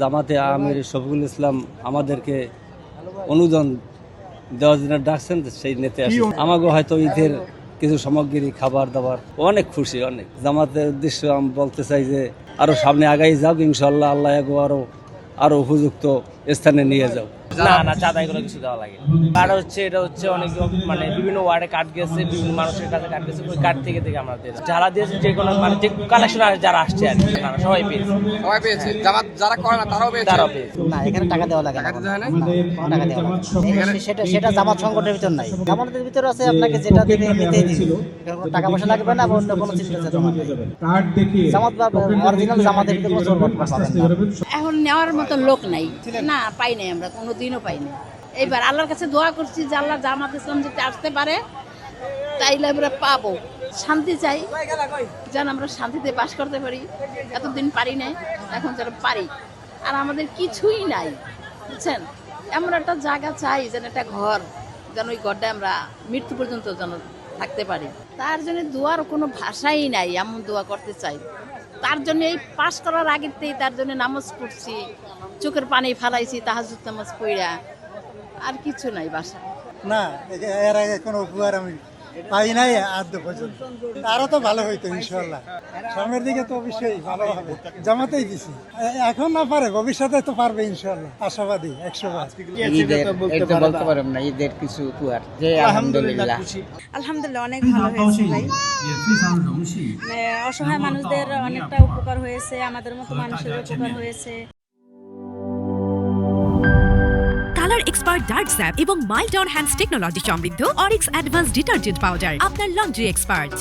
জামাতে আমির শফিকুল ইসলাম আমাদেরকে অনুদান দেওয়ার জন্য ডাকছেন, সেই নেতে আসে। আমাকে হয়তো ঈদের কিছু সামগ্রী, খাবার দাবার, অনেক খুশি। অনেক জামাতের উদ্দেশ্য আমি বলতে চাই যে আরো সামনে আগাই যাও, ইনশাল্লাহ আল্লাহ আরো উপযুক্ত স্থানে নিয়ে যাও। না চাঁদা এগুলো কিছু দেওয়া লাগে। কার্ড হচ্ছে এটা হচ্ছে অনেক মানে বিভিন্ন ওয়ার্ডে কার্ড গেছে, বিভিন্ন মানুষের কাছে কার্ড গেছে, ওই কার্ড থেকে আমরা দিয়েছি। যারা দিয়েছে যে কোনো মানে যে কালেকশন আছে যারা আসছে আর কি, সবাই পেয়েছে। জামাত যারা করে না তারাও পেয়েছে। না, এখানে টাকা দেওয়া লাগে না, টাকা দেওয়া লাগে। সেটা জামাত সংগঠনের ভিতর নাই, জামাতের ভিতর আছে আপনাকে যেটা দেবে এমনিতেই দিবে, টাকা পয়সা লাগবে না, অন্য কোনো চিন্তা জামাত বা অরিজিনাল জামাতের ভিতরে কোনো চোর বাটপার পাবেন না। এখন নেওয়ার মতো লোক নাই, না পাই নাই, আমরা কোনোদিনও পাই নাই। এইবার আল্লাহর কাছে দোয়া করছি যে আল্লাহ জামাত ইসলাম যদি আসতে পারে তাইলে আমরা পাবো। শান্তি চাই, যেন আমরা শান্তিতে বাস করতে পারি। এতদিন পারি নাই, এখন যেন পারি। আর আমাদের কিছুই নাই, বুঝছেন, এমন একটা জায়গা চাই যেন একটা ঘর, যেন ওই ঘরটা আমরা মৃত্যু পর্যন্ত যেন থাকতে পারি। তার জন্য দোয়ার কোনো ভাষাই নাই, এমন দোয়া করতে চাই। তার জন্য এই পাস করার আগেতেই তার জন্য নামাজ পড়ছি, চোখের পানি ফালাইছি, তাহাজ্জুদ নামাজ পড়া, আর কিছু নাই বাসা। না, এর আগে কোনো উপহার আমি পাই নাই আদ্য পর্যন্ত। আরো তো ভালো হইতো ইনশাল্লাহ, সামনের দিকে তো অবশ্যই ভালো হবে। জামাতেই দিছি, এখন না পারে ভবিষ্যতে তো পারবে ইনশাল্লাহ, আশাবাদী 100%। বলতে পারবেন না ঈদের কিছু উপহার যে আলহামদুলিল্লাহ অনেক ভালো হয়েছে ভাই। অসহায় মানুষদের অনেকটা উপকার হয়েছে, আমাদের মতো মানুষের উপকার হয়েছে। কালার এক্সপার্ট ডার্ক স্যাপ এবং মাইল্ড অন হ্যান্ডস টেকনোলজি সমৃদ্ধ অরিক্স অ্যাডভান্স ডিটারজেন্ট পাউডার, আপনার লন্ড্রি এক্সপার্ট।